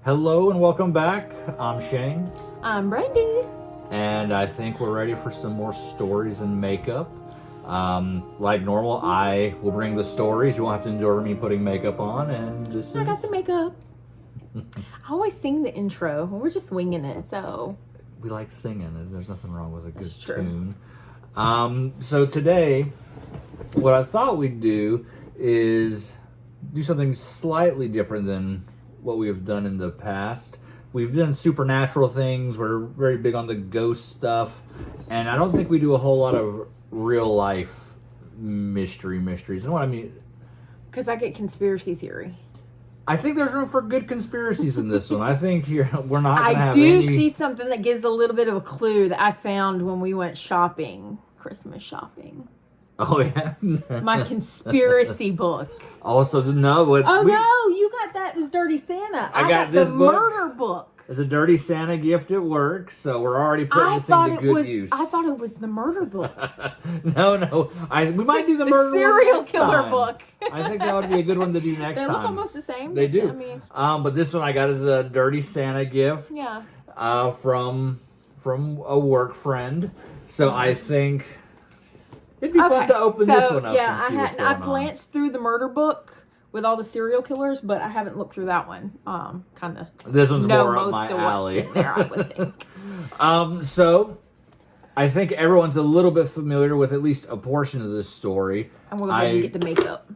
Hello and welcome back. I'm Shane. I'm Brandy. And I think we're ready for some more stories and makeup. Like normal, I will bring the stories. You won't have to endure me putting makeup on. And I got the makeup. I always sing the intro. We're just winging it, so. We like singing. There's nothing wrong with a good That's true. tune. So today, what I thought we'd do is do something slightly different than what we have done in the past. We've done supernatural things. We're very big on the ghost stuff. And I don't think we do a whole lot of real life mysteries. And what I mean... Because I get conspiracy theory. I think there's room for good conspiracies in this one. I think we're not going to have I do see something that gives a little bit of a clue that I found when we went shopping. Christmas shopping. Oh, yeah? My conspiracy book. Also, no. No, you got that as Dirty Santa. I got this the book. Murder book. It's a Dirty Santa gift at work, so we're already putting this into good use. I thought it was the murder book. No. We might do the murder serial killer book. I think that would be a good one to do next time. They look almost the same. They do. I mean, but this one I got as a Dirty Santa gift. Yeah. From a work friend. So I think it'd be fun to open this one up and see what's going on. I glanced through the murder book with all the serial killers, but I haven't looked through that one. Kind of. This one's more up my alley. What's in there, I would think. So I think everyone's a little bit familiar with at least a portion of this story. And we're going to get the makeup.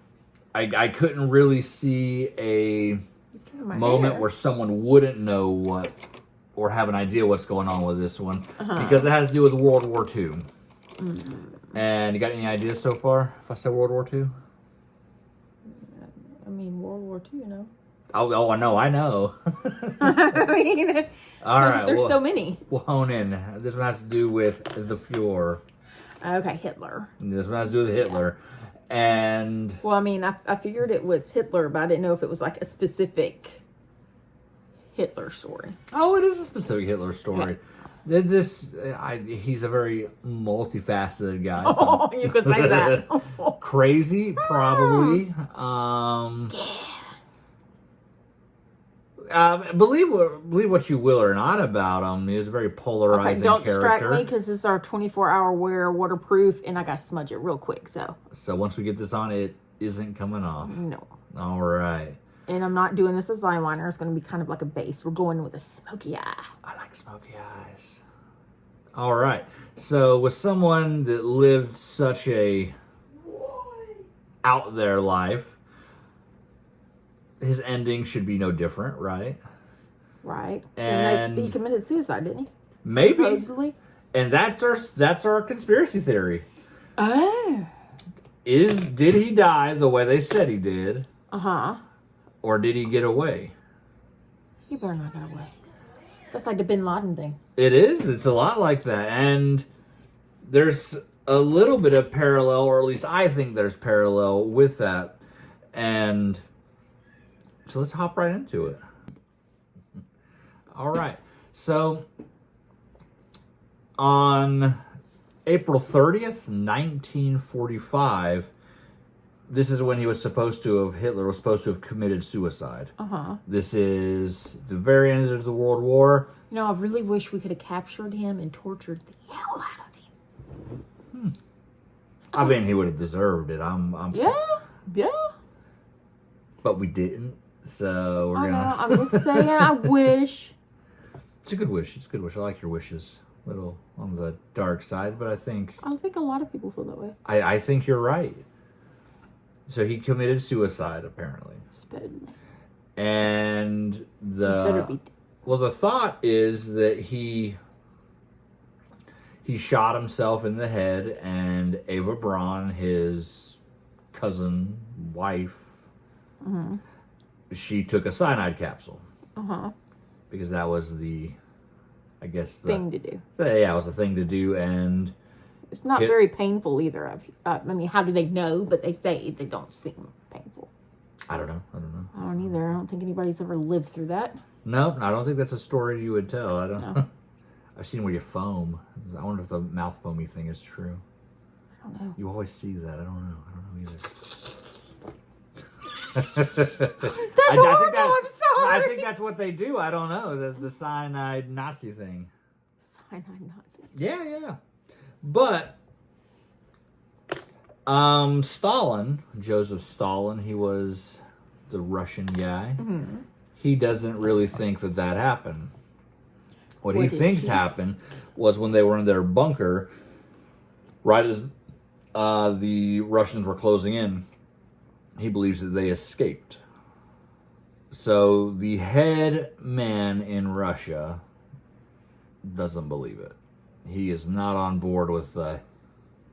I couldn't really see a moment where someone wouldn't know what or have an idea what's going on with this one because it has to do with World War II. Mm-hmm. And you got any ideas so far if I said World War II? I mean, World War II, you know. Oh, I know. I mean, all right. There's so many. We'll hone in. This one has to do with the Fuhrer. Okay, Hitler. This one has to do with Hitler. Yeah. And... Well, I mean, I figured it was Hitler, but I didn't know if it was like a specific Hitler story. Oh, it is a specific Hitler story. Yeah. He's a very multifaceted guy. So. Oh, you could say that. Crazy, probably. Believe what you will or not about him. He was a very polarizing character. Okay, don't distract me because this is our 24-hour wear, waterproof, and I got to smudge it real quick. So once we get this on, it isn't coming off. No. All right. And I'm not doing this as eyeliner. It's going to be kind of like a base. We're going with a smoky eye. I like smoky eyes. All right. So with someone that lived such a out there life, his ending should be no different, right? Right. And he committed suicide, didn't he? Maybe. Supposedly. And that's our conspiracy theory. Oh. Did he die the way they said he did? Uh-huh. Or did he get away? He better not get away. That's like the Bin Laden thing. It is. It's a lot like that. And there's a little bit of parallel, or at least I think there's parallel with that. And so let's hop right into it. All right. So on April 30th, 1945, this is when Hitler was supposed to have committed suicide. Uh-huh. This is the very end of the World War. You know, I really wish we could have captured him and tortured the hell out of him. I mean, he would have deserved it. Yeah. But we didn't, so we're gonna... I'm just saying, I wish. It's a good wish. I like your wishes. A little on the dark side, but I think a lot of people feel that way. I think you're right. So he committed suicide, apparently. Supposedly. And the thought is that he shot himself in the head, and Eva Braun, his cousin, wife, she took a cyanide capsule. Because that was the thing to do. Yeah, it was the thing to do, and it's not very painful either. I mean, how do they know? But they say they don't seem painful. I don't know. I don't either. I don't think anybody's ever lived through that. No, I don't think that's a story you would tell. I don't know. I've seen where you foam. I wonder if the mouth foamy thing is true. I don't know. You always see that. I don't know either. That's horrible. I'm I think that's what they do. I don't know. The cyanide Nazi thing. Cyanide Nazis. Yeah. But Stalin, Joseph Stalin, he was the Russian guy. Mm-hmm. He doesn't really think that happened. What he thinks happened was when they were in their bunker, right as the Russians were closing in, he believes that they escaped. So the head man in Russia doesn't believe it. He is not on board with the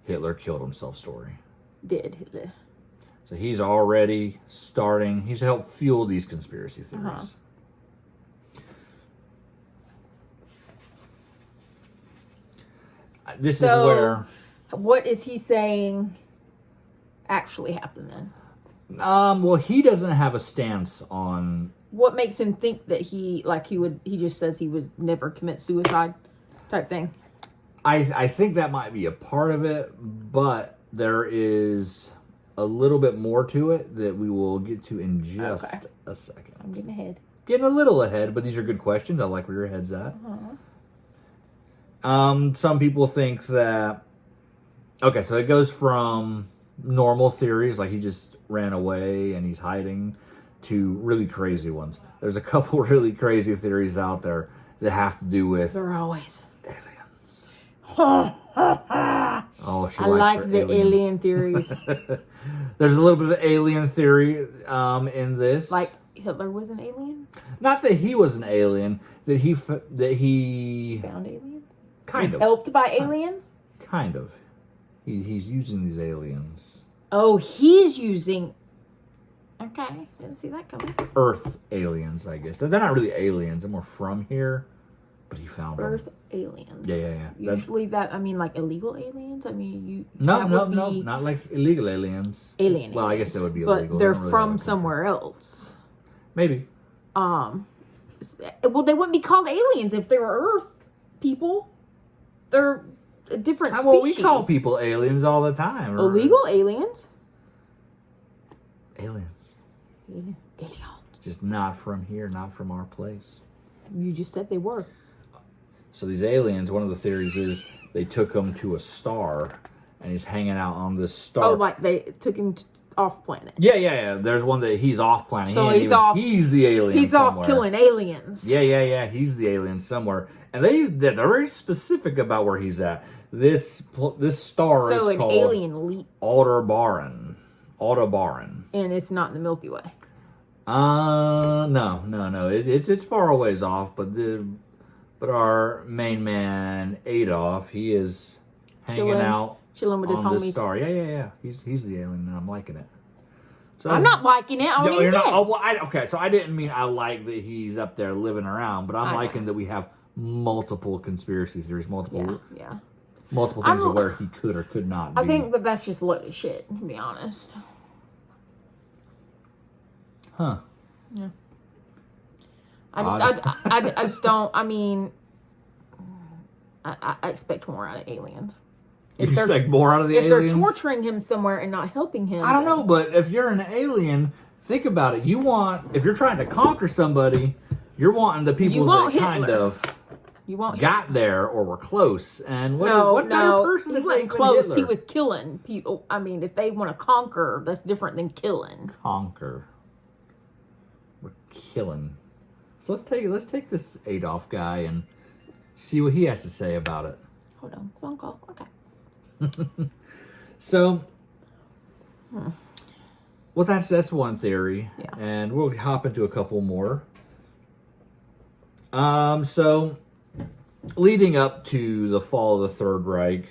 Hitler killed himself story. Did Hitler. So he's already starting, he's helped fuel these conspiracy theories. This is where... What is he saying actually happened then? Well, he doesn't have a stance on... What makes him think that he just says he would never commit suicide type thing? I think that might be a part of it, but there is a little bit more to it that we will get to in just a second. I'm getting ahead. Getting a little ahead, but these are good questions. I like where your head's at. Some people think that... Okay, so it goes from normal theories, like he just ran away and he's hiding, to really crazy ones. There's a couple really crazy theories out there that have to do with... They're always... aliens. Oh, she likes the alien theories. There's a little bit of alien theory in this. Like Hitler was an alien? Not that he was an alien, that he found aliens? Kind of. Helped by aliens? Kind of. He's using these aliens. Oh, he's using... Okay, didn't see that coming. Earth aliens, I guess. They're not really aliens. They're more from here. But he found Earth them. aliens. Yeah. Usually like illegal aliens? I mean, No, not like illegal aliens. Alien Well, I guess that would be illegal. But they're from somewhere else. Maybe. Well, they wouldn't be called aliens if they were Earth people. They're a different species. Well, we call people aliens all the time. Illegal aliens? Aliens. Aliens. Just not from here, not from our place. You just said they were. So these aliens, one of the theories is they took him to a star, and he's hanging out on this star. Oh, like they took him off planet. Yeah. There's one that he's off planet. So he's the alien. He's somewhere. Off killing aliens. Yeah. He's the alien somewhere, and they're very specific about where he's at. This star is called alien leap. Aldebaran, and it's not in the Milky Way. No. It's far a ways off, but our main man Adolf, he is hanging out chilling with his on homies. this star. Yeah. He's the alien, and I'm liking it. So I'm not liking it. I you're not. Oh, well, okay. So I didn't mean I like that he's up there living around, but I'm liking that we have multiple conspiracy theories, multiple things of where he could or could not be. I think that that's just loaded shit, to be honest. Huh. Yeah. I just don't. I mean, I expect more out of aliens. You expect more out of the aliens? If they're torturing him somewhere and not helping him, I don't know. But if you're an alien, think about it. If you're trying to conquer somebody, you're wanting the people that kind of got there or were close. And what better person to take close? Hitler? He was killing people. I mean, if they want to conquer, that's different than killing. Conquer. We're killing. So let's take this Adolf guy and see what he has to say about it. Hold on, phone call. Okay. So, well, that's one theory, and we'll hop into a couple more. So, leading up to the fall of the Third Reich,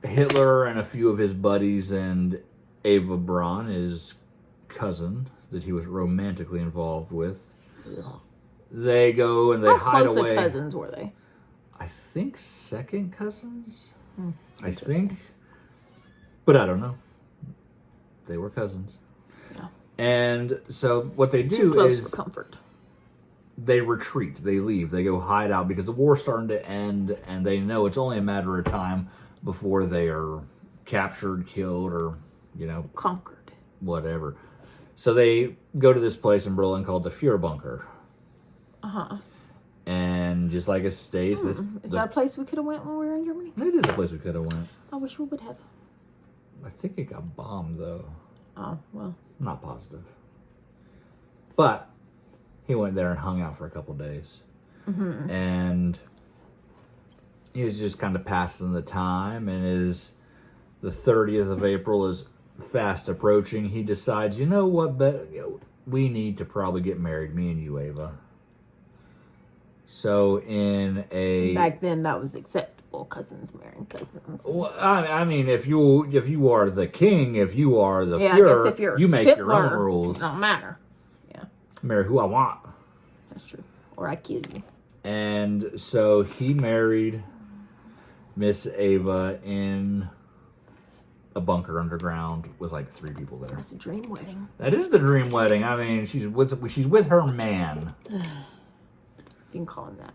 Hitler and a few of his buddies and Eva Braun, his cousin that he was romantically involved with, they go and they hide away. How close of cousins were they? I think second cousins. I think. But I don't know. They were cousins. Yeah. And so what they do is for comfort. They retreat. They leave. They go hide out because the war's starting to end and they know it's only a matter of time before they are captured, killed, or, conquered. Whatever. So they go to this place in Berlin called the Fuhrer Bunker. And just like it states, Is that a place we could have went when we were in Germany? It is a place we could have went. I wish we would have. I think it got bombed, though. Oh, well. I'm not positive. But he went there and hung out for a couple days. And he was just kind of passing the time. And the 30th of April is fast approaching. He decides, you know what, we need to probably get married, me and you, Ava. So back then that was acceptable, cousins marrying cousins. Well, I mean, if you are the king, if you are the Führer, Führer, if you're you make Hitler, your own rules. It don't matter. Yeah, marry who I want. that's true. Or I kill you. And so he married Miss Ava in a bunker underground with like 3 people there. That's a dream wedding. That is the dream wedding. I mean, she's with her man. You can call him that.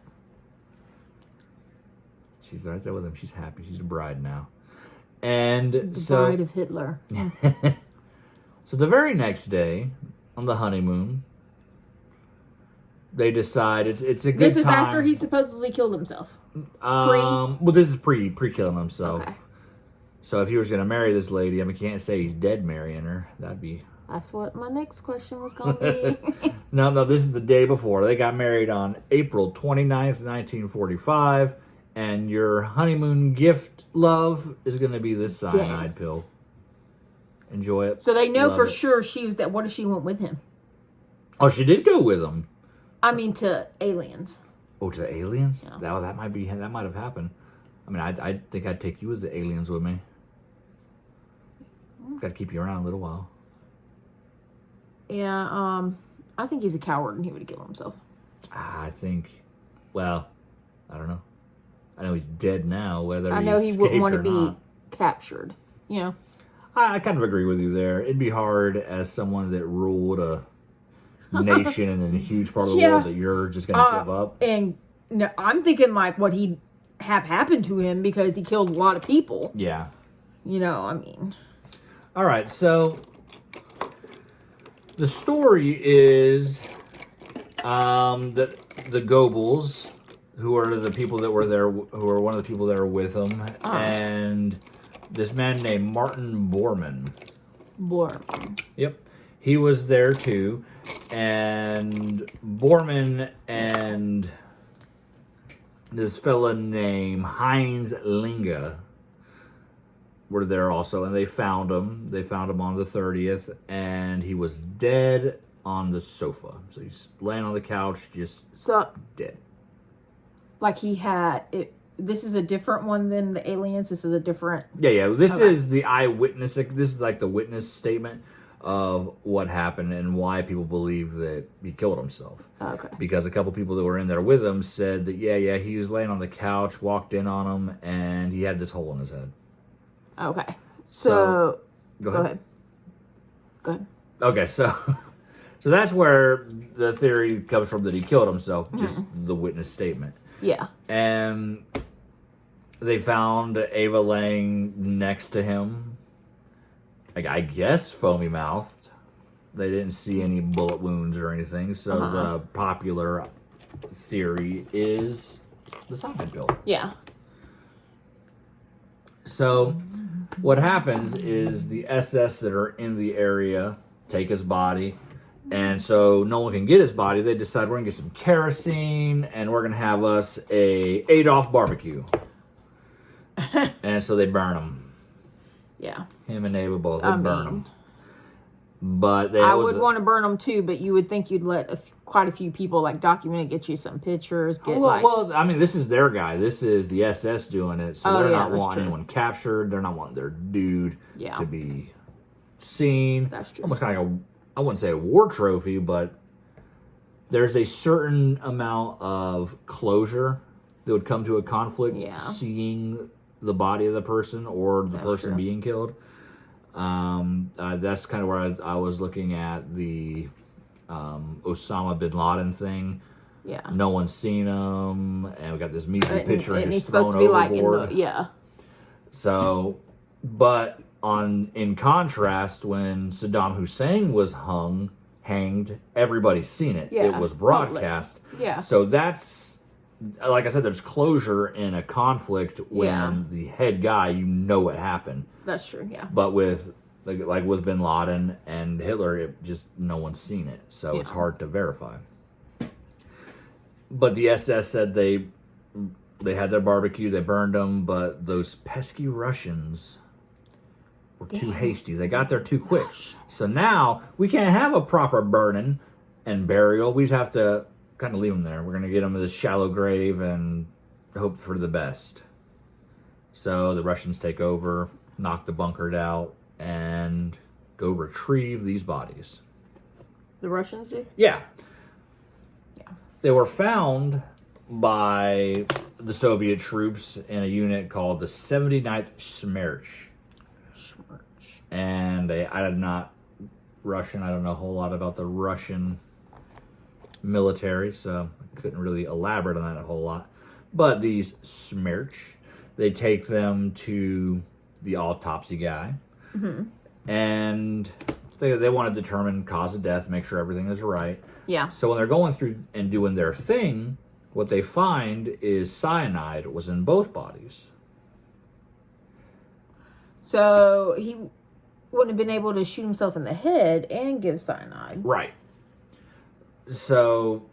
She's right there with him. She's happy. She's a bride now. And the bride of Hitler. So the very next day, on the honeymoon, they decide it's a good time. This is after he supposedly killed himself. Well, this is pre killing himself. Okay. So if he was going to marry this lady, I mean, can't say he's dead marrying her. That'd be... That's what my next question was going to be. No, this is the day before. They got married on April 29th, 1945. And your honeymoon gift, love, is going to be this cyanide pill. Enjoy it. So they know Love for it. sure she was that. What if she went with him? Oh, she did go with him. I mean, to aliens. Oh, to the aliens? Yeah. That might have happened. I mean, I think I'd take you with the aliens with me. Got to keep you around a little while. Yeah, I think he's a coward and he would have killed himself. I think, well, I don't know. I know he's dead now, whether I know he wouldn't want to be not. captured. You know? I kind of agree with you there. It'd be hard as someone that ruled a nation and a huge part of the world that you're just going to give up. And no, I'm thinking like what he'd have happened to him because he killed a lot of people. Yeah. You know, I mean. All right, so the story is that the Goebbels, who are the people that were there, who are one of the people that are with him, and this man named Martin Bormann. Yep. He was there too. And Bormann and this fella named Heinz Linge were there also, and they found him. They found him on the 30th, and he was dead on the sofa. So he's laying on the couch, just dead. Like he had it. This is a different one than the aliens. This is a different. Yeah. This is the eyewitness. This is like the witness statement of what happened and why people believe that he killed himself. Okay. Because a couple people that were in there with him said that, he was laying on the couch, walked in on him, and he had this hole in his head. Okay. So go ahead. Go ahead. Okay, so that's where the theory comes from that he killed himself, just the witness statement. Yeah. And they found Ava laying next to him, like, I guess foamy mouthed. They didn't see any bullet wounds or anything, so the popular theory is the cyanide pill. Yeah. So what happens is the SS that are in the area take his body, and so no one can get his body. They decide we're going to get some kerosene, and we're going to have us a Adolf barbecue. And so they burn him. Yeah. Him and Ava both. They burn him. But I would want to burn them too, but you would think you'd let quite a few people like document it, get you some pictures. Well, I mean, this is their guy. This is the SS doing it, so they're not wanting anyone captured. They're not wanting their dude to be seen. That's true. Almost kind of like I wouldn't say a war trophy, but there's a certain amount of closure that would come to a conflict seeing the body of the person or the person being killed. That's kind of where I was looking at the Osama bin Laden thing. Yeah. No one's seen him, and we got this measly picture and just he's supposed thrown to be overboard. like in the So, but In contrast, when Saddam Hussein was hanged, everybody's seen it. Yeah, it was broadcast. Yeah. So that's, like I said, there's closure in a conflict when the head guy, you know what happened. That's true, yeah. But with, like with Bin Laden and Hitler, it just, no one's seen it. So it's hard to verify. But the SS said they had their barbecue, they burned them, but those pesky Russians were too hasty. They got there too quick. So now we can't have a proper burning and burial. We just have to kind of leave them there. We're going to get them to this shallow grave and hope for the best. So the Russians take over, knock the bunker out, and go retrieve these bodies. The Russians do? Yeah. They were found by the Soviet troops in a unit called the 79th Smerch. And I'm not Russian. I don't know a whole lot about the Russian military, so I couldn't really elaborate on that a whole lot. But these Smerch, they take them to the autopsy guy. Mm-hmm. And they want to determine cause of death, make sure everything is right. Yeah. So when they're going through and doing their thing, what they find is cyanide was in both bodies. So he wouldn't have been able to shoot himself in the head and give cyanide. Right. So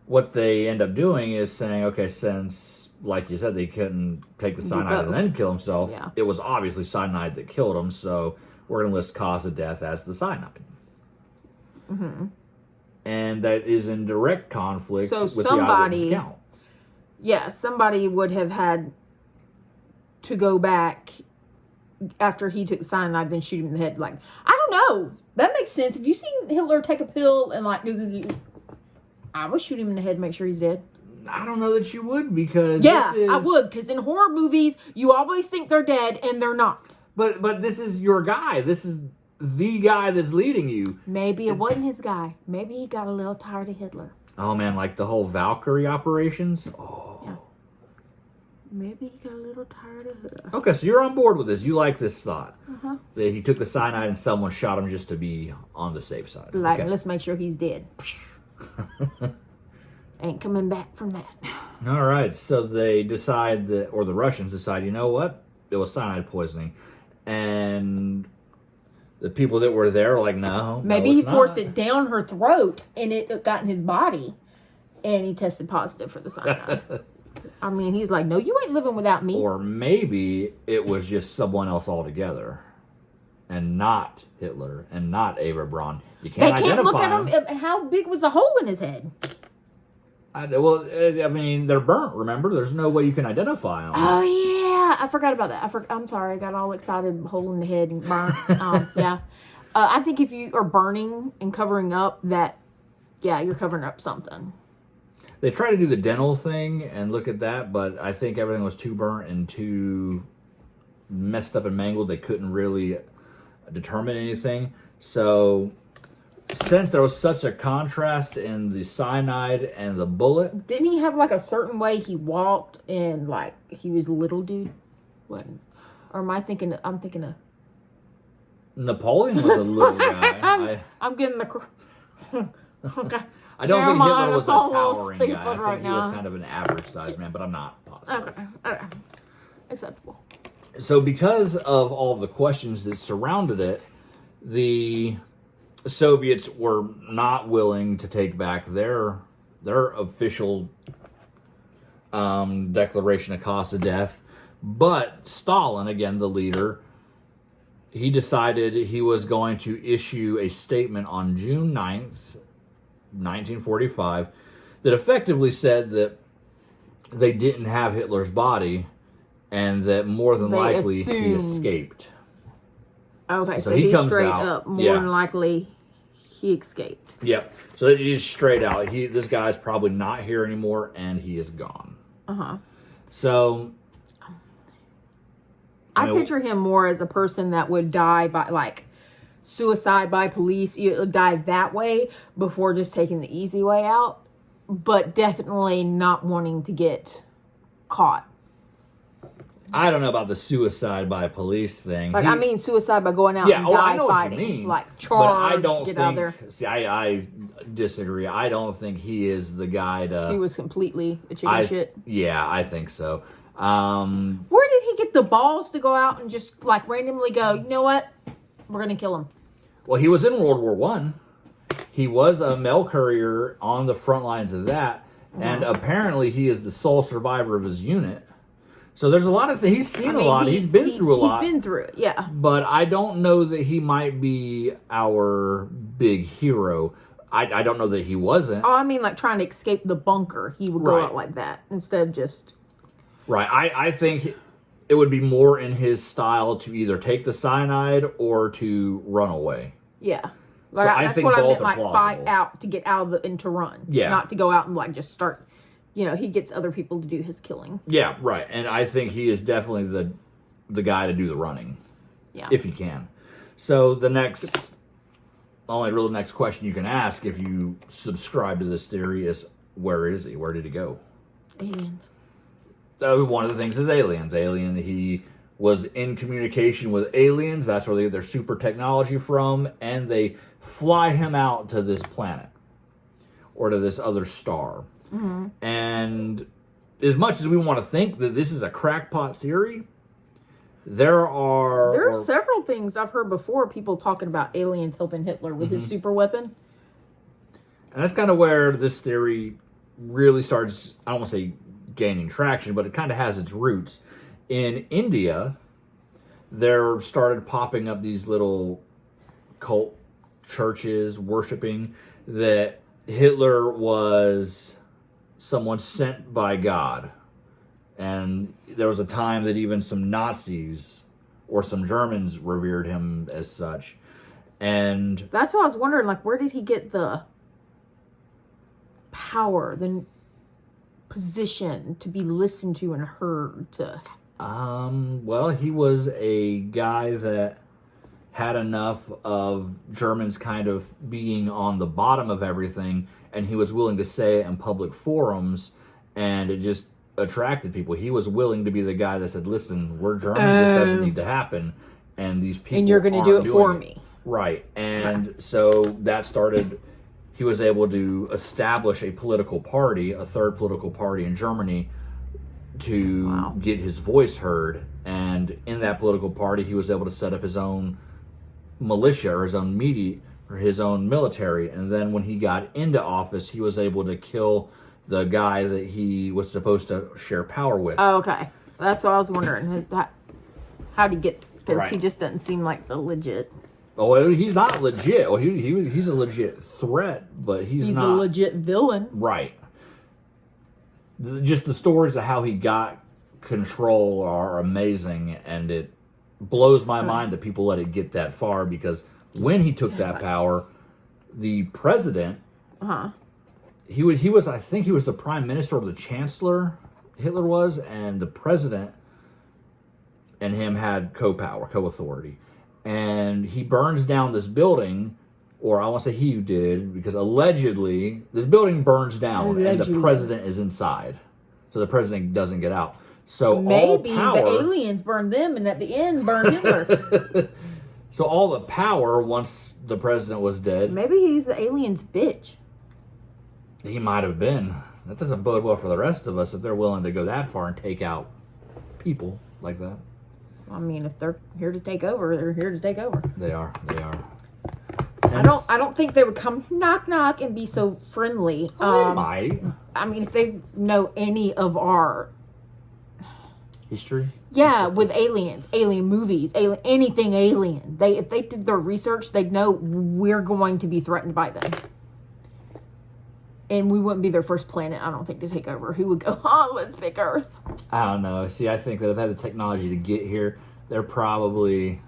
what they end up doing is saying, okay, since, like you said, they couldn't take the cyanide and then kill himself, it was obviously cyanide that killed him, so we're going to list cause of death as the cyanide. Mm-hmm. And that is in direct conflict with the eyewitness account. Yeah, somebody would have had to go back after he took cyanide, then shoot him in the head. Like, I don't know. That makes sense. Have you seen Hitler take a pill and like, I would shoot him in the head, make sure he's dead. I don't know that you would, because I would, because in horror movies, you always think they're dead and they're not. But this is your guy. This is the guy that's leading you. Maybe it wasn't his guy. Maybe he got a little tired of Hitler. Oh man, like the whole Valkyrie operations. Oh. Yeah. Maybe he got a little tired of Hitler. Okay, so you're on board with this. You like this thought. Uh-huh. That he took the cyanide and someone shot him just to be on the safe side. Like, let's make sure he's dead. Ain't coming back from that. All right, so they decide that, or the Russians decide, you know what? It was cyanide poisoning. And the people that were there are like, no, maybe he forced it down her throat and it got in his body and he tested positive for the cyanide. I mean, he's like, no, you ain't living without me. Or maybe it was just someone else altogether and not Hitler and not Ava Braun. You can't identify look at him. How big was the hole in his head? I mean, they're burnt, remember? There's no way you can identify them. Oh, yeah. I forgot about that. I'm sorry. I got all excited, hole in the head and burnt. Yeah. I think if you are burning and covering up, you're covering up something. They try to do the dental thing and look at that, but I think everything was too burnt and too messed up and mangled. They couldn't really determine anything. So since there was such a contrast in the cyanide and the bullet. Didn't he have like a certain way he walked and like he was a little dude? What? Or am I thinking, I'm thinking of... Napoleon was a little guy. I'm getting the... Okay. I don't think Hitler was a towering guy. I think he was kind of an average sized man, but I'm not positive. Okay. Acceptable. So because of all the questions that surrounded it, the Soviets were not willing to take back their official declaration of cause of death. But Stalin, again, the leader, he decided he was going to issue a statement on June 9th, 1945, that effectively said that they didn't have Hitler's body and that more than likely he escaped. Okay, so he comes straight out, up. More than likely he escaped. Yep. So he's straight out. This guy's probably not here anymore and he is gone. Uh-huh. So I picture him more as a person that would die by like suicide by police. You die that way before just taking the easy way out, but definitely not wanting to get caught. I don't know about the suicide by police thing. Like, I mean suicide by going out and I know fighting. what you mean. Like, charge, but I don't get out there. See, I disagree. I don't think he is the guy to... He was completely a chicken shit. Yeah, I think so. Where did he get the balls to go out and just, like, randomly go, you know what? We're going to kill him. Well, he was in World War One. He was a mail courier on the front lines of that. And apparently he is the sole survivor of his unit. So there's a lot of things. He's seen a lot. He's been through a lot. He's been through it, yeah. But I don't know that he might be our big hero. I don't know that he wasn't. Oh, I mean, like, trying to escape the bunker. He would go out like that instead of just... Right. I think it would be more in his style to either take the cyanide or to run away. Yeah. Like, so I think what both I meant, are like, plausible. fight out to get out of and to run. Yeah. Not to go out and, like, just start... You know, he gets other people to do his killing. Yeah, right. And I think he is definitely the guy to do the running. Yeah. If he can. So the next question you can ask if you subscribe to this theory is, where is he? Where did he go? Aliens. One of the things is aliens. He was in communication with aliens. That's where they get their super technology from. And they fly him out to this planet. Or to this other star. Mm-hmm. And as much as we want to think that this is a crackpot theory, there are several things I've heard before. People talking about aliens helping Hitler with his super weapon. And that's kind of where this theory really starts, I don't want to say gaining traction, but it kind of has its roots. In India, there started popping up these little cult churches worshiping that Hitler was someone sent by God. And there was a time that even some Nazis or some Germans revered him as such. And that's why I was wondering, like, where did he get the power, the position to be listened to and heard to? Well, he was a guy that had enough of Germans kind of being on the bottom of everything, and he was willing to say it in public forums, and it just attracted people. He was willing to be the guy that said, listen, we're German, this doesn't need to happen, and these people and you're going to do it for me. Right, and so that started... He was able to establish a political party, a third political party in Germany, to get his voice heard. And in that political party, he was able to set up his own militia or his own media or his own military. And then when he got into office, he was able to kill the guy that he was supposed to share power with. Oh, okay. That's what I was wondering. How'd he get... Because he just doesn't seem like the legit... Oh, he's not legit. Well, he's a legit threat, but he's not... He's a legit villain. Right. Just the stories of how he got control are amazing, and it blows my mind that people let it get that far, because when he took that power, the president... He was, I think he was the prime minister or the chancellor, Hitler was, and the president and him had co-authority. And he burns down this building, or I want to say he did, because allegedly this building burns down and the president is inside. So the president doesn't get out. So maybe all power, the aliens burned them and at the end burned Hitler. So all the power, once the president was dead... Maybe he's the alien's bitch. He might have been. That doesn't bode well for the rest of us if they're willing to go that far and take out people like that. I mean, if they're here to take over, they're here to take over. They are. I don't think they would come knock knock and be so friendly. They might. I mean, if they know any of our history. Yeah, with aliens, alien movies, anything alien. If they did their research, they'd know we're going to be threatened by them. And we wouldn't be their first planet, I don't think, to take over. Who would go, let's pick Earth? I don't know. See, I think that if they had the technology to get here, they're probably...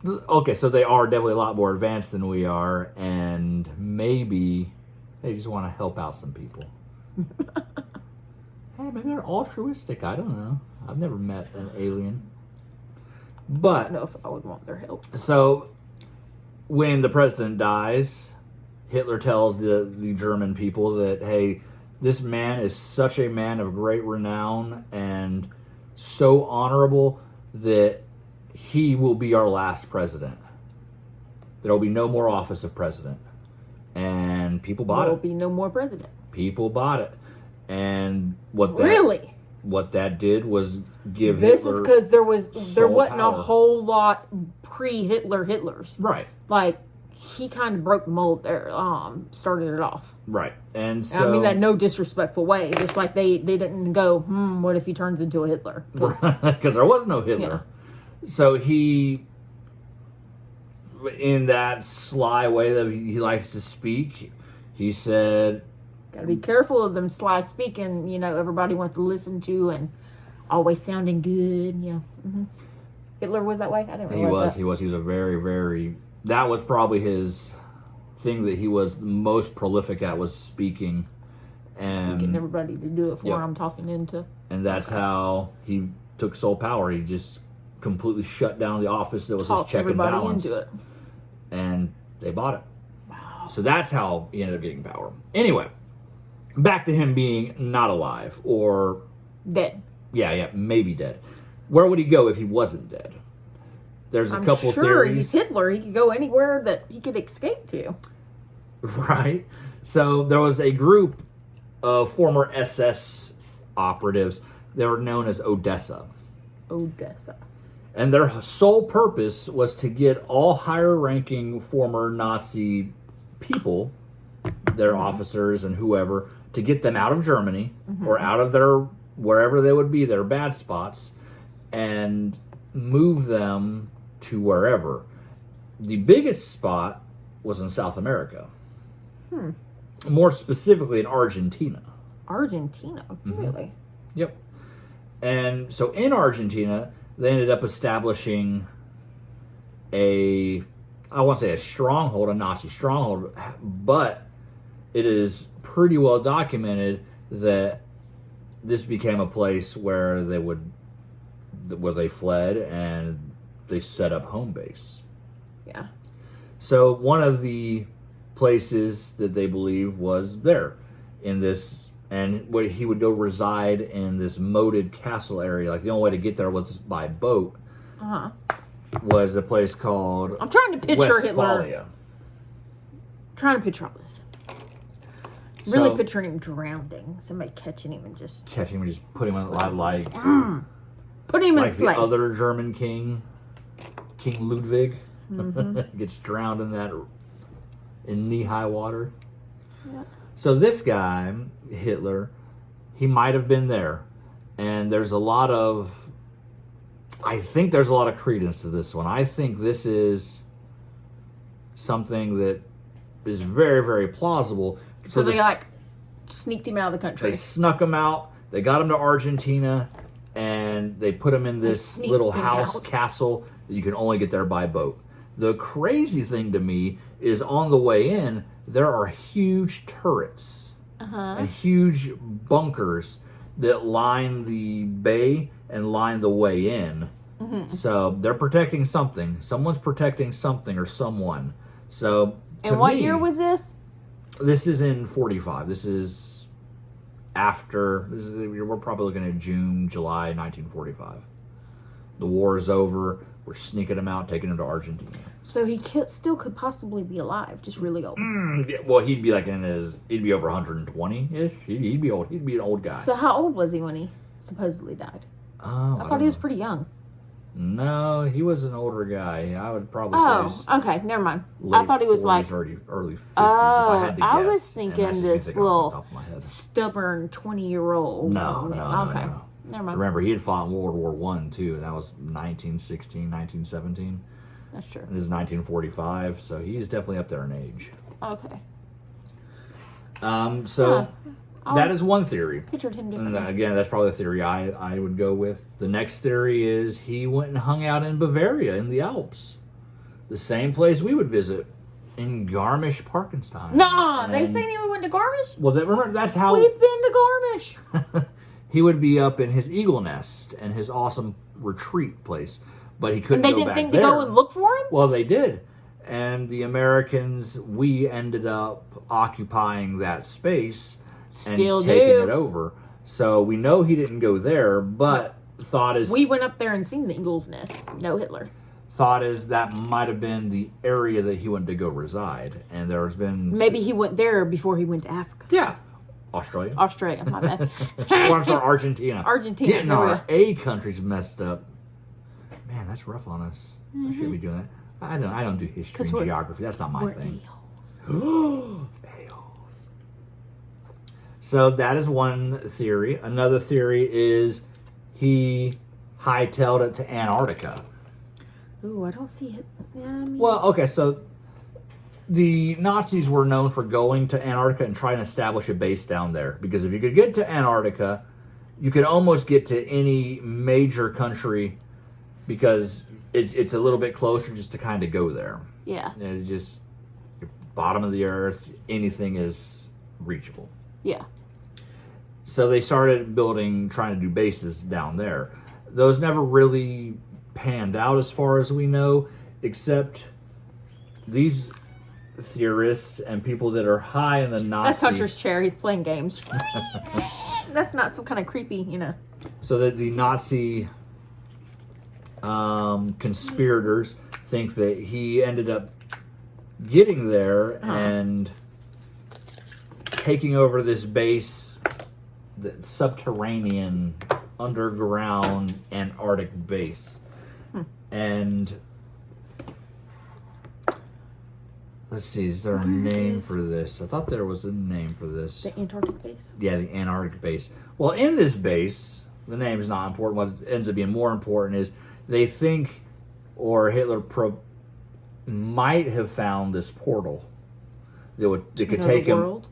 Okay, so they are definitely a lot more advanced than we are, and maybe they just want to help out some people. Hey, maybe they're altruistic. I don't know. I've never met an alien. But... I don't know if I would want their help. So, when the president dies... Hitler tells the German people that, hey, This man is such a man of great renown and so honorable that he will be our last president. There will be no more office of president. And people bought it. There will be no more president. People bought it. And what that did was give this Hitler is because there wasn't power. a whole lot pre-Hitlers. Right. Like, he kind of broke the mold there, started it off. Right. And so... I mean that no disrespectful way. Just like they didn't go, what if he turns into a Hitler? Because there was no Hitler. Yeah. So he, in that sly way that he likes to speak, he said... Gotta be careful of them sly speaking, everybody wants to listen to and always sounding good, Hitler was that way? I didn't realize that. He was a very, very... That was probably his thing that he was the most prolific at, was speaking. And getting everybody to do it for him, talking into. And that's how he took sole power. He just completely shut down the office that was his check and balance. Into it. And they bought it. Wow. So that's how he ended up getting power. Anyway, back to him being not alive or... Dead. Yeah, maybe dead. Where would he go if he wasn't dead? There's a couple theories. He's Hitler. He could go anywhere that he could escape to. Right. So there was a group of former SS operatives. They were known as Odessa. Odessa. And their sole purpose was to get all higher-ranking former Nazi people, their officers and whoever, to get them out of Germany or out of their, wherever they would be, their bad spots, and move them to wherever. The biggest spot was in South America. More specifically in Argentina. Argentina? Really? Yep. And so in Argentina, they ended up establishing I won't say a stronghold, a Nazi stronghold, but it is pretty well documented that this became a place where they fled and they set up home base. Yeah. So one of the places that they believe was there in this, and where he would go reside in this moated castle area. Like the only way to get there was by boat. Was a place called I'm trying to picture Westphalia. Hitler. Trying to picture all this. Really picturing him drowning. Somebody catching him and just put him on like put him in like his the place. other German king, King Ludwig, gets drowned in knee-high water. Yeah. So this guy, Hitler, he might have been there. And I think there's a lot of credence to this one. I think this is something that is very, very plausible. So they sneaked him out of the country. They snuck him out. They got him to Argentina, and they put him in this little house castle that you can only get there by boat. The crazy thing to me is on the way in, there are huge turrets and huge bunkers that line the bay and line the way in. So they're protecting something. Someone's protecting something or someone. So and what year was this? This is in 45. This is after. We're probably looking at June, July 1945. The war is over. We're sneaking him out, taking him to Argentina. So he still could possibly be alive, just really old. Well, he'd be like he'd be over 120-ish. He'd be old. He'd be an old guy. So how old was he when he supposedly died? Oh, I thought he was pretty young. No, he was an older guy. I would probably say. Oh, okay, never mind. I thought he was like early 50s. If Oh, I had to guess. I was thinking this little stubborn 20-year-old. No. Never mind. Remember, he had fought in World War I, too. That was 1916, 1917. That's true. This is 1945, so he's definitely up there in age. Okay. That is one theory. Pictured him differently. And again, that's probably the theory I would go with. The next theory is he went and hung out in Bavaria in the Alps. The same place we would visit in Garmisch-Partenkirchen. Nah, they say he went to Garmisch? Well, remember, that's how... We've been to Garmisch. He would be up in his eagle nest and his awesome retreat place, but he couldn't go back there. And they didn't think to go and look for him? Well, they did. And the Americans, we ended up occupying that space. Still and taking do. it over. So we know he didn't go there, but thought is We went up there and seen the eagle's nest. No Hitler. thought is that might have been the area that he went to go reside, and there's been Maybe he went there before he went to Africa. yeah, Australia. Australia, my bad. Or I'm sorry, Argentina. Argentina. Getting our A countries messed up. Man, that's rough on us. I shouldn't be doing that. I don't do history and geography. That's not my thing. A-holes. So that is one theory. Another theory is he hightailed it to Antarctica. Ooh, I don't see it. Yeah, I mean, Well, okay, so the Nazis were known for going to Antarctica and trying to establish a base down there. Because if you could get to Antarctica, you could almost get to any major country because it's a little bit closer just to kind of go there. yeah. It's just bottom of the earth, anything is reachable. Yeah. So they started trying to do bases down there. Those never really panned out as far as we know, except these theorists and people that are high in the Nazi... That's Hunter's chair. He's playing games. That's not some kind of creepy, So that the Nazi conspirators think that he ended up getting there and taking over this base, the subterranean, underground Antarctic base. And let's see, is there a name for this? I thought there was a name for this. The Antarctic base? Yeah, the Antarctic base. Well, in this base, the name's not important. What ends up being more important is they think, or Hitler might have found this portal that could take him. World?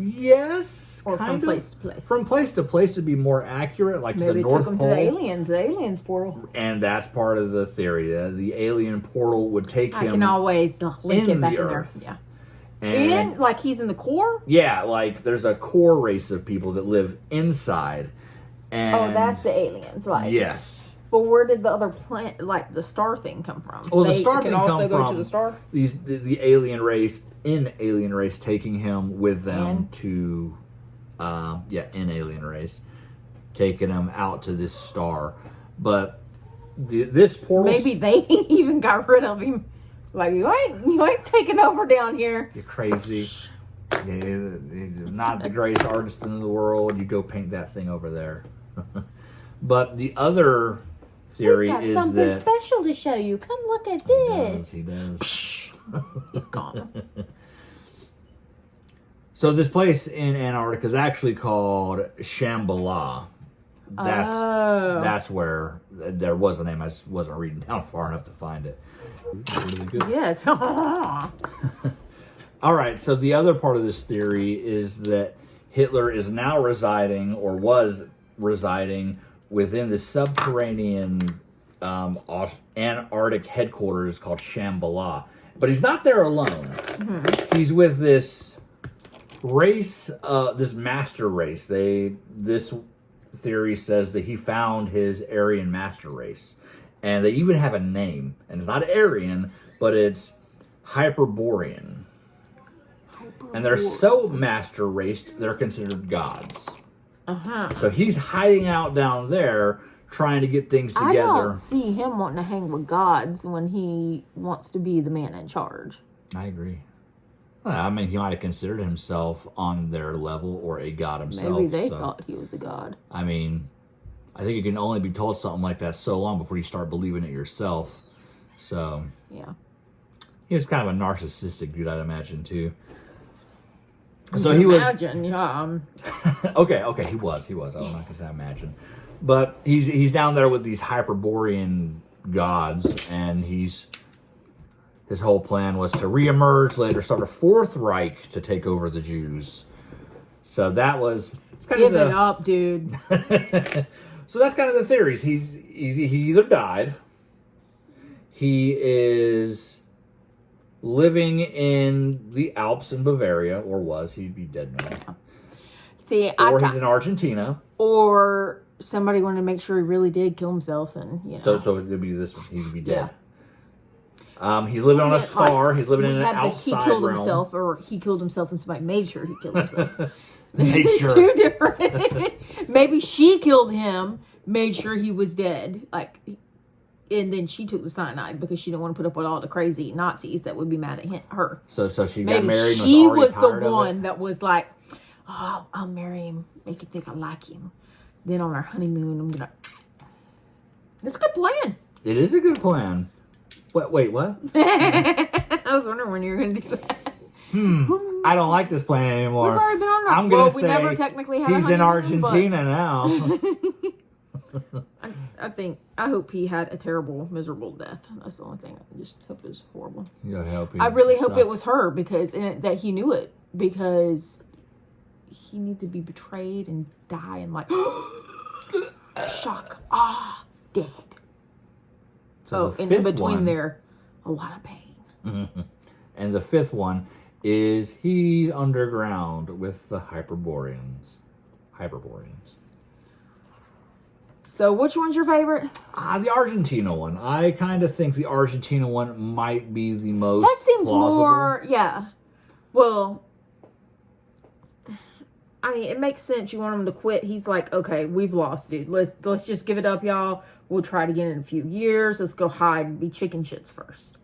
Yes. Or from place to place. From place to place to be more accurate, like Maybe to the North took him Pole. to the aliens portal. And that's part of the theory. The alien portal would take him. I can always link it back in there. Earth. Yeah. And Like he's in the core? yeah, like there's a core race of people that live inside. And that's the aliens. Like yes. But where did the other planet, like the star thing, come from? Well, the star thing can also come go from to the star. the alien race, taking him with them to, in alien race, taking him out to this star. But this portal, Maybe they even got rid of him. Like you ain't taking over down here. You're crazy. Yeah, he's not the greatest artist in the world. You go paint that thing over there. But the other theory is something that special to show you. Come look at this. he does. He's gone. So this place in Antarctica is actually called Shambhala. That's where there was a name. I just wasn't reading down far enough to find it. Really good. Yes. All right. So the other part of this theory is that Hitler is now residing, or was residing, within the subterranean Antarctic headquarters called Shambhala. But he's not there alone. Mm-hmm. He's with this race, this master race. This theory says that he found his Aryan master race. And they even have a name. And it's not Aryan, but it's Hyperborean. And they're so master raced, they're considered gods. So he's hiding out down there, trying to get things together. I don't see him wanting to hang with gods when he wants to be the man in charge. I agree. Well, I mean, he might have considered himself on their level or a god himself. Maybe they thought he was a god. I mean, I think you can only be told something like that so long before you start believing it yourself. So, yeah. He was kind of a narcissistic dude, I'd imagine, too. So he was. Imagine, yeah. Okay, he was. I'm not gonna say imagine, but he's down there with these Hyperborean gods, and his whole plan was to reemerge later, start a Fourth Reich to take over the Jews. So that was Give it up, dude. So that's kind of the theories. He either died, he is living in the Alps in Bavaria, or was. He'd be dead now. See, he's in Argentina. Or somebody wanted to make sure he really did kill himself, and So it would be this one. He'd be dead. Yeah. He's living on a star. He's living in an outside he killed realm. himself, or he killed himself, and somebody made sure he killed himself. Made It's sure. two different. Maybe she killed him, made sure he was dead, like, and then she took the cyanide because she didn't want to put up with all the crazy Nazis that would be mad at her. So she Maybe got married. And she was was the already tired one of that was like, "Oh, I'll marry him, make him think I like him. Then on our honeymoon, I'm gonna." It's a good plan. it. It is a good plan. Wait, what? I was wondering when you were gonna do that. I don't like this plan anymore. We've already been on. I'm gonna we say never technically had he's a in honeymoon, but- Argentina now. I hope he had a terrible, miserable death. That's the only thing. I just hope it was horrible. You gotta help him. I really hope it was her that he knew it, because he needed to be betrayed and die and like shock, dead. So and in between there, a lot of pain. And the fifth one is he's underground with the Hyperboreans. So which one's your favorite? The Argentina one. I kind of think the Argentina one might be the most That seems plausible. more, yeah. Well, I mean, it makes sense. You want him to quit. He's like, okay, we've lost, dude. Let's just give it up, y'all. We'll try it again in a few years. Let's go hide and be chicken shits first.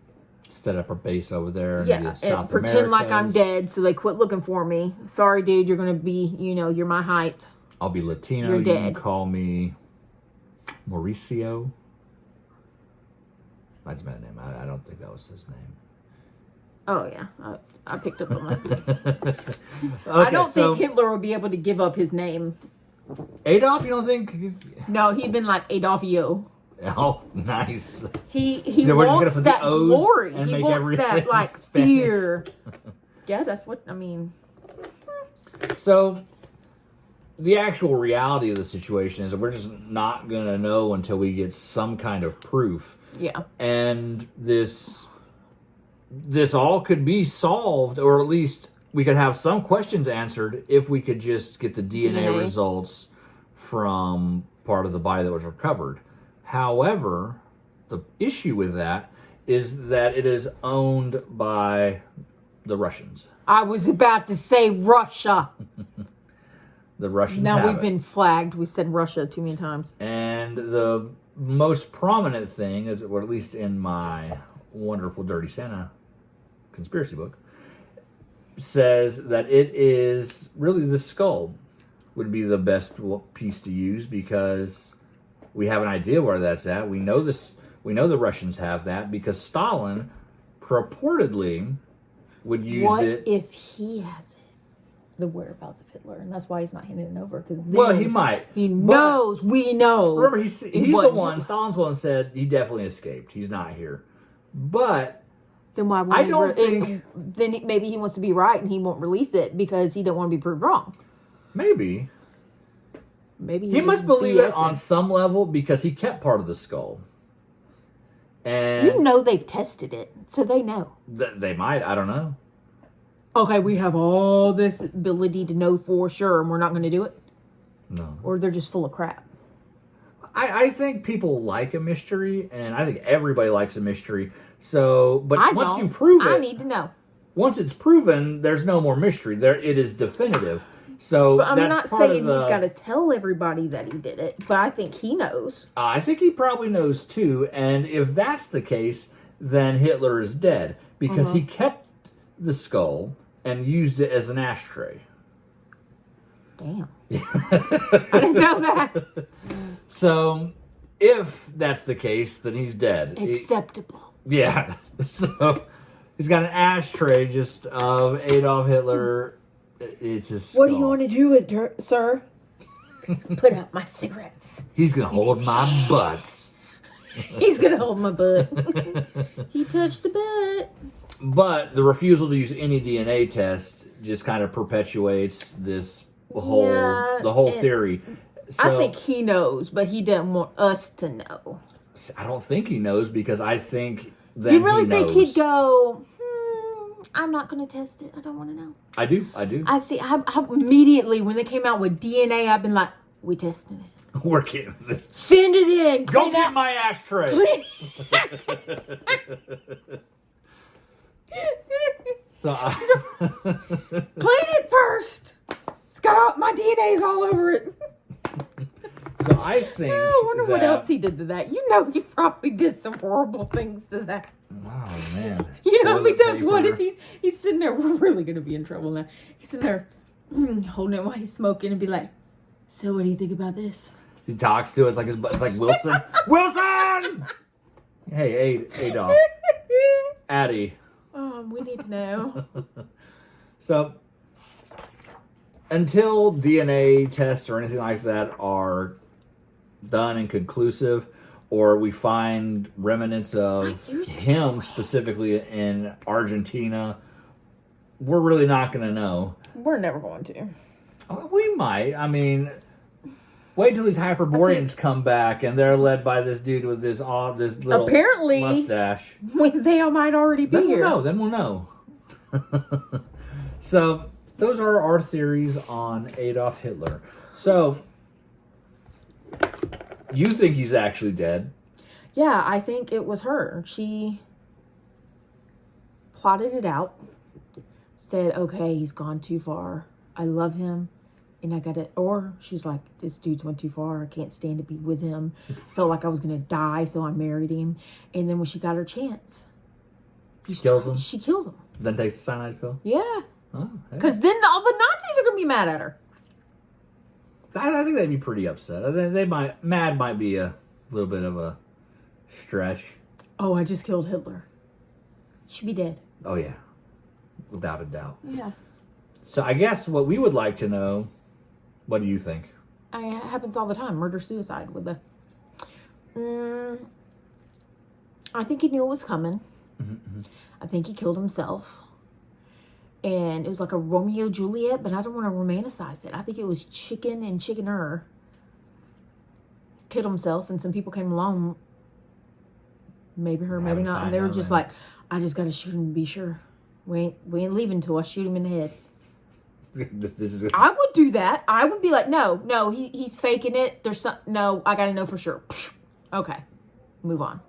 Set up a base over there. Yeah, South and pretend like I'm Americas. dead, so they quit looking for me. Sorry, dude. You're gonna be, you're my height. I'll be Latino. You're You dead. can call me Mauricio. That's my name. I don't think that was his name. Oh yeah, I picked up on that. Okay, I don't so think Hitler would be able to give up his name. Adolf, you don't think? No, he'd been like Adolfio. Oh, nice. He So we're just gonna wants put the that O's glory. and He make wants everything that like Spanish. fear. Yeah, that's what I mean. So, the actual reality of the situation is that we're just not going to know until we get some kind of proof. Yeah. And this all could be solved, or at least we could have some questions answered if we could just get the DNA results from part of the body that was recovered. However, the issue with that is that it is owned by the Russians. I was about to say Russia. The Russians Now have we've it. been flagged. We said Russia too many times. And the most prominent thing, is, or at least in my wonderful Dirty Santa conspiracy book, says that it is really the skull would be the best piece to use, because we have an idea where that's at. We know this. We know the Russians have that because Stalin purportedly would use What it. if he has it? The whereabouts of Hitler, and that's why he's not handing it over. Because Well, he might. He But- knows. We know. Remember, he's the wasn't. one. Stalin's one said he definitely escaped. He's not here. But Then why? Won't I he don't think- Then maybe he wants to be right, and he won't release it because he don't want to be proved wrong. maybe Maybe he must believe it on BSing. some level because he kept part of the skull. And You know they've tested it, so they know. they might. I don't know. Okay, we have all this ability to know for sure, and we're not going to do it, No. or they're just full of crap. I think people like a mystery, and I think everybody likes a mystery. So, but I once don't. you prove it, I need to know. once it's proven, there's no more mystery. There, it is definitive. So But I'm that's not part saying of the. he's got to tell everybody that he did it, but I think he knows. I think he probably knows too. And if that's the case, then Hitler is dead because he kept the skull and used it as an ashtray. Damn. I didn't know that. So, if that's the case, then he's dead. Acceptable. Yeah. So, he's got an ashtray just of Adolf Hitler. It's his skull. What do you want to do with it, sir? Put out my cigarettes. He's going to hold my butts. He's going to hold my butt. He touched the butt. But the refusal to use any DNA test just kind of perpetuates this whole the whole theory. So, I think he knows, but he doesn't want us to know. I don't think he knows because I think that You really he think knows. he'd go, I'm not going to test it. I don't want to know. I do. I see. I immediately, when they came out with DNA, I've been like, we testing it. We're getting this. Send it in. Go Clean get up. my ashtray. So Clean it first. It's got DNA's all over it. So I think. I wonder what else he did to that. You know, he probably did some horrible things to that. Oh man. You know how many times? Paper. What if he's sitting there? We're really gonna be in trouble now. He's sitting there holding it while he's smoking and be like, "So what do you think about this?" He talks to us like it's like Wilson. Wilson. Hey, Adolf. Addie. We need to know. So, until DNA tests or anything like that are done and conclusive, or we find remnants of him specifically in Argentina, we're really not going to know. We're never going to. We might. I mean, wait till these Hyperboreans come back and they're led by this dude with this little apparently mustache. They might already be here. Then we'll know. So, those are our theories on Adolf Hitler. So, you think he's actually dead? Yeah, I think it was her. She plotted it out. Said, okay, he's gone too far. I love him. And I got it. Or she's like, this dude's went too far. I can't stand to be with him. Felt like I was going to die, so I married him. And then when she got her chance, she kills him? She kills him. Then takes the cyanide pill? Yeah. Oh, because then all the Nazis are going to be mad at her. I think they'd be pretty upset. They might be a little bit of a stretch. Oh, I just killed Hitler. She'd be dead. Oh, yeah. Without a doubt. Yeah. So I guess what we would like to know, what do you think? It happens all the time. Murder-suicide with the... I think he knew it was coming. Mm-hmm. I think he killed himself. And it was like a Romeo Juliet, but I don't want to romanticize it. I think it was chicken and chickener. Killed himself, and some people came along. Maybe her, maybe not. And they were just like, I just got to shoot him to be sure. We ain't leaving until I shoot him in the head. I would do that. I would be like, no, he's faking it. No, I got to know for sure. Okay, move on.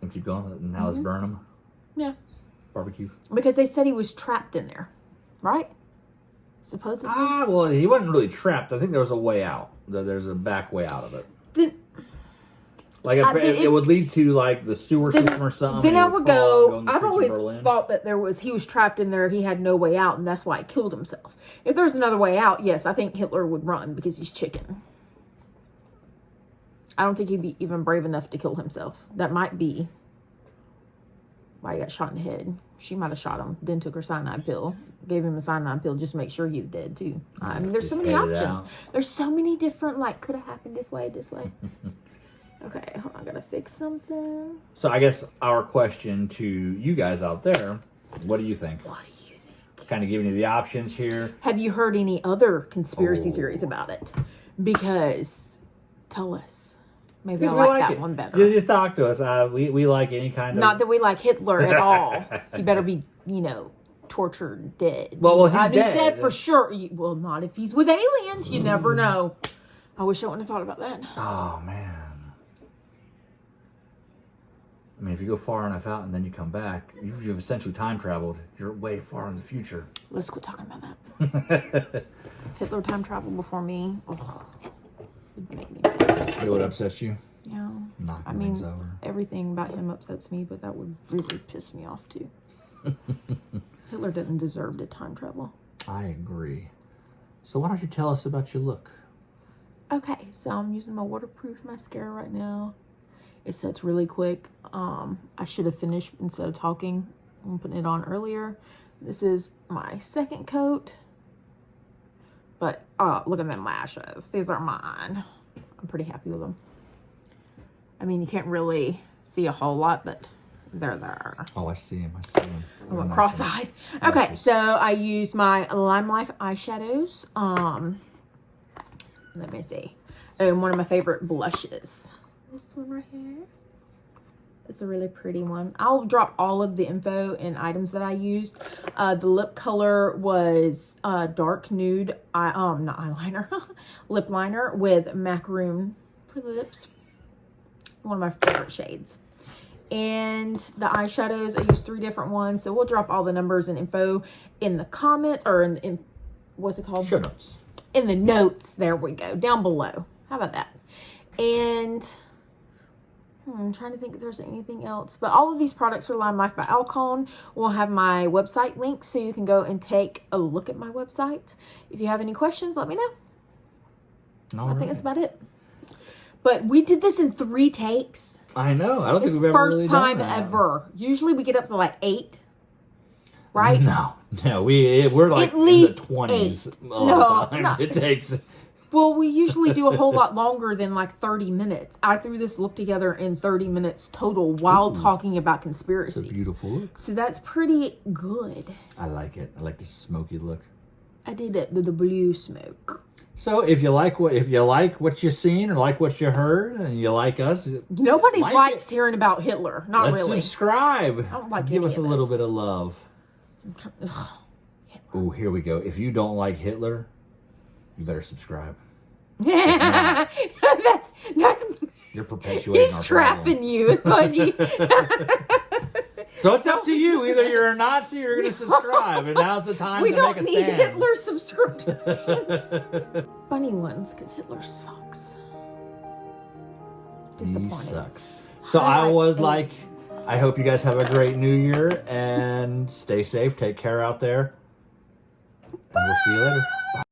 And keep going. Now let's burn him. Yeah. Barbecue. Because they said he was trapped in there, right? Supposedly. Well, he wasn't really trapped. I think there was a way out. There's a back way out of it. Then, like it would lead to like the sewer system or something. Then I would go. I've always thought that he was trapped in there. He had no way out, and that's why he killed himself. If there's another way out, yes, I think Hitler would run because he's chicken. I don't think he'd be even brave enough to kill himself. That might be why he got shot in the head. She might have shot him, then took her cyanide pill, gave him a cyanide pill just to make sure he was dead too. I mean, there's so many options. There's so many different, like, could have happened this way. Okay, hold on, I gotta fix something. So I guess our question to you guys out there, what do you think? What do you think? Kind of giving you the options here. Have you heard any other conspiracy theories about it? Because, tell us. Maybe I like that one better. Just talk to us. We like any kind of... Not that we like Hitler at all. He better be, tortured, dead. Well, he's dead. He's dead for sure. Well, not if he's with aliens. You never know. I wish I wouldn't have thought about that. Oh, man. I mean, if you go far enough out and then you come back, you've essentially time traveled. You're way far in the future. Let's quit talking about that. Hitler time traveled before me. Oh, it'd make me mad. It would upset you? Yeah. Knocking things over. Everything about him upsets me, but that would really piss me off too. Hitler didn't deserve to time travel. I agree. So why don't you tell us about your look? Okay, so I'm using my waterproof mascara right now. It sets really quick. I should have finished instead of talking. I'm putting it on earlier. This is my second coat. But look at them lashes. These are mine. I'm pretty happy with them. I mean, you can't really see a whole lot, but they're there. Oh, I see them. I'm nice cross-eyed. Okay, so I use my Lime Life eyeshadows. Let me see. And one of my favorite blushes. This one right here. It's a really pretty one. I'll drop all of the info and items that I used. The lip color was dark nude, not eyeliner, lip liner with Macaroon for the lips. One of my favorite shades. And the eyeshadows, I used 3 different ones. So we'll drop all the numbers and info in the comments, or in what's it called? Show notes. in the notes. There we go, down below. How about that? And I'm trying to think if there's anything else. But all of these products are Lime Life by Alcon. We'll have my website link so you can go and take a look at my website. If you have any questions, let me know. I think that's about it. But we did this in 3 takes. I know. I don't think It's we've ever really done that. first time ever. Usually we get up to like 8. Right? No, we're like At least in the 20s 8. a lot of times. It takes. Well, we usually do a whole lot longer than like 30 minutes. I threw this look together in 30 minutes total while talking about conspiracies. It's a beautiful look. So that's pretty good. I like it. I like the smoky look. I did it with the blue smoke. So if you like what you seen or like what you heard and you like us, Nobody like likes it. hearing about Hitler. Not Let's really. subscribe. I don't like Give any us a of little those. bit of love. Oh, here we go. If you don't like Hitler, you better subscribe. that's You're perpetuating he's our trapping problem. you. It's like So it's up to you. Either you're a Nazi or you're going to subscribe, and now's the time we to don't make a need stand. Hitler subscriptions. Funny ones, because Hitler sucks. He Disappointing. sucks. So I hope you guys have a great new year and stay safe. Take care out there. And we'll see you later. Bye.